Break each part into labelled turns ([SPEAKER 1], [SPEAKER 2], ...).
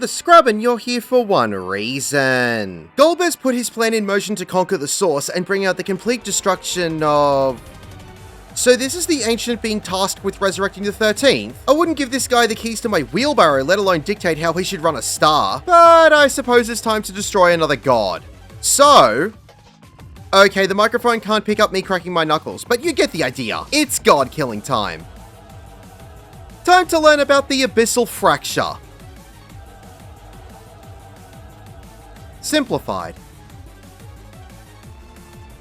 [SPEAKER 1] the Scrub and you're here for one reason. Golbez put his plan in motion to conquer the Source and bring out the complete destruction of... So this is the Ancient being tasked with resurrecting the 13th? I wouldn't give this guy the keys to my wheelbarrow, let alone dictate how he should run a star. But I suppose it's time to destroy another god. So... Okay, the microphone can't pick up me cracking my knuckles, but you get the idea. It's god-killing time. Time to learn about the Abyssal Fracture. Simplified.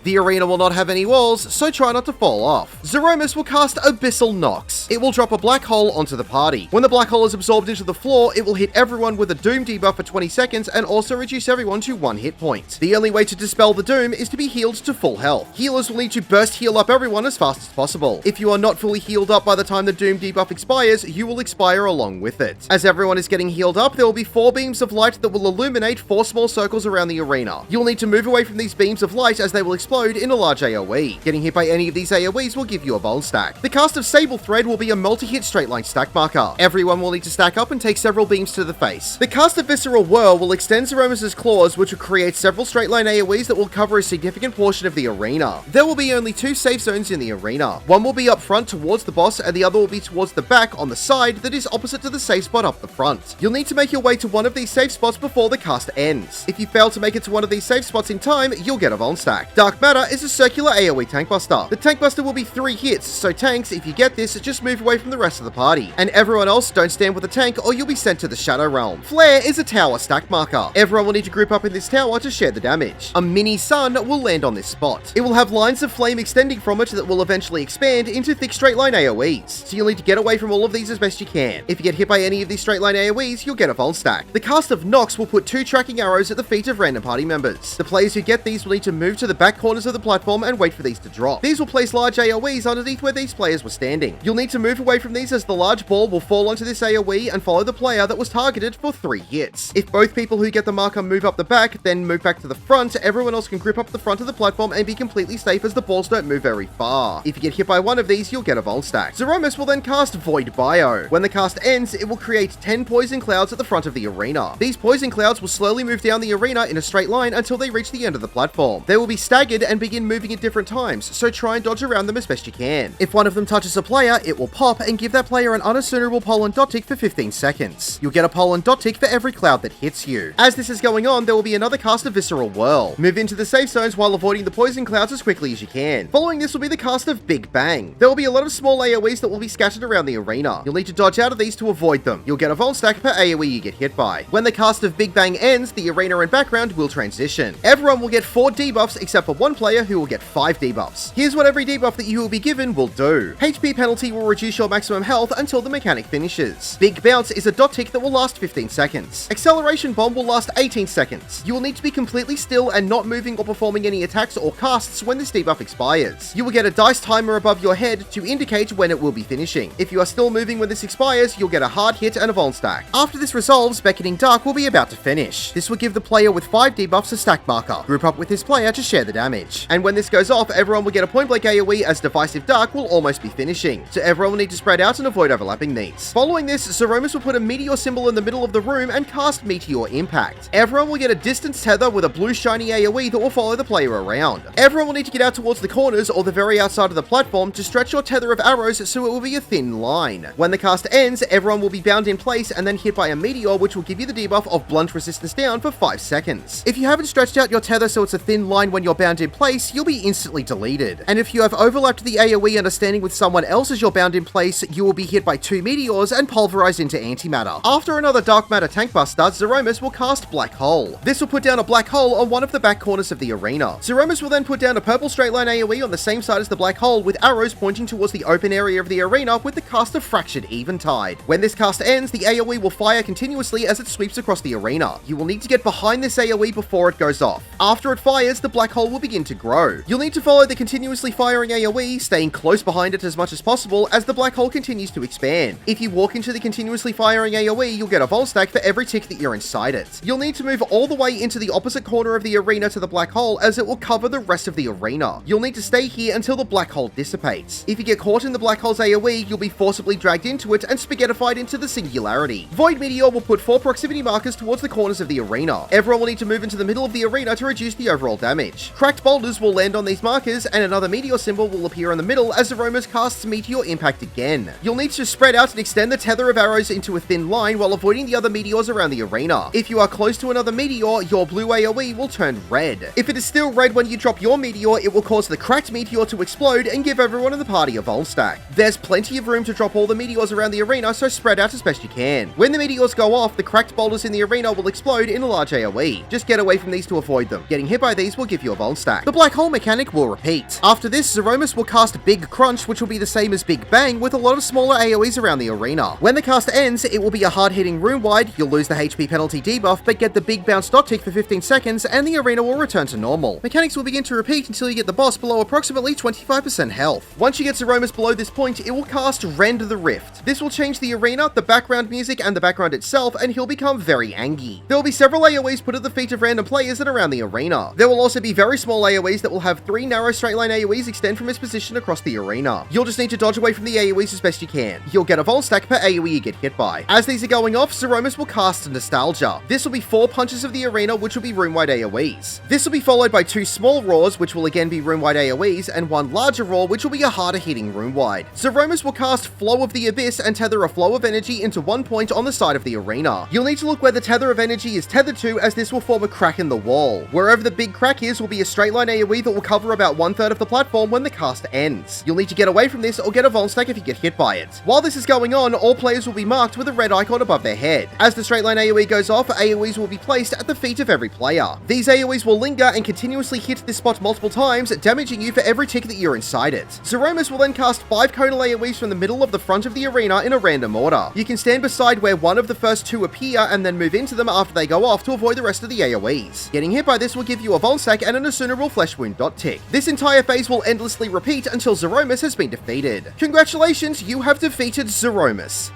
[SPEAKER 1] The arena will not have any walls, so try not to fall off. Zeromus will cast Abyssal Nox. It will drop a black hole onto the party. When the black hole is absorbed into the floor, it will hit everyone with a Doom debuff for 20 seconds and also reduce everyone to 1 hit point. The only way to dispel the Doom is to be healed to full health. Healers will need to burst heal up everyone as fast as possible. If you are not fully healed up by the time the Doom debuff expires, you will expire along with it. As everyone is getting healed up, there will be 4 beams of light that will illuminate 4 small circles around the arena. You'll need to move away from these beams of light as they will explode in a large AoE. Getting hit by any of these AoEs will give you a bold stack. The cast of Sable Thread will be a multi-hit straight line stack marker. Everyone will need to stack up and take several beams to the face. The cast of Visceral Whirl will extend Zeromus' claws, which will create several straight line AoEs that will cover a significant portion of the arena. There will be only 2 safe zones in the arena. One will be up front towards the boss, and the other will be towards the back on the side that is opposite to the safe spot up the front. You'll need to make your way to one of these safe spots before the cast ends. If you fail to make it to one of these safe spots in time, you'll get a Vol stack. Dark Matter is a circular AoE tank buster. The tank buster will be 3 hits, so tanks, if you get this, just move away from the rest of the party. And everyone else, don't stand with the tank or you'll be sent to the Shadow Realm. Flare is a tower stack marker. Everyone will need to group up in this tower to share the damage. A mini sun will land on this spot. It will have lines of flame extending from it that will eventually expand into thick straight line AoEs. So you'll need to get away from all of these as best you can. If you get hit by any of these straight line AoEs, you'll get a Vol stack. The cast of Nox will put 2 tracking arrows at the feet of random party members. The players who get these will need to move to the back corners of the platform and wait for these to drop. These will place large AoEs underneath where these players were standing. You'll need to move away from these as the large ball will fall onto this AoE and follow the player that was targeted for 3 hits. If both people who get the marker move up the back, then move back to the front, everyone else can grip up the front of the platform and be completely safe as the balls don't move very far. If you get hit by one of these, you'll get a Vol stack. Zeromus will then cast Void Bio. When the cast ends, it will create 10 poison clouds at the front of the arena. These poison clouds will slowly move down the arena in a straight line until they reach the end of the platform. They will be staggered and begin moving at different times, so try and dodge around them as best you can. If one of them touches a player, it will pop and give that player an unassumable pollen dot tick for 15 seconds. You'll get a pollen dot tick for every cloud that hits you. As this is going on, there will be another cast of Visceral Whirl. Move into the safe zones while avoiding the poison clouds as quickly as you can. Following this will be the cast of Big Bang. There will be a lot of small AoEs that will be scattered around the arena. You'll need to dodge out of these to avoid them. You'll get a Vol stack per AoE you get hit by. When the cast of Big Bang ends, the arena and background will transition. Everyone will get 4 debuffs except for one player who will get 5 debuffs. Here's what every debuff that you will be given will do. HP penalty will reduce your maximum health until the mechanic finishes. Big Bounce is a dot tick that will last 15 seconds. Acceleration Bomb will last 18 seconds. You will need to be completely still and not moving or performing any attacks or casts when this debuff expires. You will get a dice timer above your head to indicate when it will be finishing. If you are still moving when this expires, you'll get a hard hit and a Vol stack. After this resolves, Beckoning Dark will be about to finish. This will give the player with 5 debuffs a stack marker. Group up with this player to share the damage. And when this goes off, everyone will get a point blank AoE as Divisive Dark will almost be finishing. So everyone will need to spread out and avoid overlapping these. Following this, Zeromus will put a meteor symbol in the middle of the room and cast Meteor Impact. Everyone will get a distance tether with a blue shiny AoE that will follow the player around. Everyone will need to get out towards the corners or the very outside of the platform to stretch your tether of arrows so it will be a thin line. When the cast ends, everyone will be bound in place and then hit by a meteor, which will give you the debuff of Blunt Resistance down for 5 seconds. If you haven't stretched out your tether so it's a thin line when you're bound in place, you'll be instantly deleted. And if you have overlapped the AoE and are standing with someone else as you're bound in place, you will be hit by 2 meteors and pulverized into antimatter. After another Dark Matter tank buster, Zeromus will cast Black Hole. This will put down a black hole on one of the back corners of the arena. Zeromus will then put down a purple straight line AoE on the same side as the black hole with arrows pointing towards the open area of the arena with the cast of Fractured Eventide. When this cast ends, the AoE will fire continuously as it sweeps across the arena. You will need to get behind this AoE before it goes off. After it fires, the black hole will begin begin to grow. You'll need to follow the continuously firing AoE, staying close behind it as much as possible as the black hole continues to expand. If you walk into the continuously firing AoE, you'll get a vol stack for every tick that you're inside it. You'll need to move all the way into the opposite corner of the arena to the black hole, as it will cover the rest of the arena. You'll need to stay here until the black hole dissipates. If you get caught in the black hole's AoE, you'll be forcibly dragged into it and spaghettified into the singularity. Void Meteor will put 4 proximity markers towards the corners of the arena. Everyone will need to move into the middle of the arena to reduce the overall damage. Cracked boulders will land on these markers, and another meteor symbol will appear in the middle as Zeromus casts Meteor Impact again. You'll need to spread out and extend the tether of arrows into a thin line while avoiding the other meteors around the arena. If you are close to another meteor, your blue AoE will turn red. If it is still red when you drop your meteor, it will cause the cracked meteor to explode and give everyone in the party a vol stack. There's plenty of room to drop all the meteors around the arena, so spread out as best you can. When the meteors go off, the cracked boulders in the arena will explode in a large AoE. Just get away from these to avoid them. Getting hit by these will give you a vol stack. The black hole mechanic will repeat. After this, Zeromus will cast Big Crunch, which will be the same as Big Bang, with a lot of smaller AoEs around the arena. When the cast ends, it will be a hard-hitting room wide, you'll lose the HP penalty debuff, but get the big bounce dot tick for 15 seconds, and the arena will return to normal. Mechanics will begin to repeat until you get the boss below approximately 25% health. Once you get Zeromus below this point, it will cast Rend the Rift. This will change the arena, the background music, and the background itself, and he'll become very angry. There will be several AoEs put at the feet of random players and around the arena. There will also be very small AoEs that will have 3 narrow straight line AoEs extend from its position across the arena. You'll just need to dodge away from the AoEs as best you can. You'll get a vol stack per AoE you get hit by. As these are going off, Zeromus will cast Nostalgia. This will be 4 punches of the arena, which will be room-wide AoEs. This will be followed by 2 small roars, which will again be room-wide AoEs, and 1 larger roar, which will be a harder hitting room-wide. Zeromus will cast Flow of the Abyss and tether a flow of energy into 1 point on the side of the arena. You'll need to look where the tether of energy is tethered to, as this will form a crack in the wall. Wherever the big crack is will be a straight line AoE that will cover about 1/3 of the platform when the cast ends. You'll need to get away from this or get a vol stack if you get hit by it. While this is going on, all players will be marked with a red icon above their head. As the straight line AoE goes off, AoEs will be placed at the feet of every player. These AoEs will linger and continuously hit this spot multiple times, damaging you for every tick that you're inside it. Zeromus will then cast 5 conal AoEs from the middle of the front of the arena in a random order. You can stand beside where one of the first 2 appear and then move into them after they go off to avoid the rest of the AoEs. Getting hit by this will give you a vol stack and an Asunarul flesh wound dot tick. This entire phase will endlessly repeat until Zeromus has been defeated. Congratulations, you have defeated Zeromus.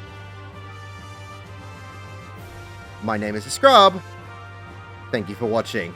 [SPEAKER 1] My name is Scrub. Thank you for watching.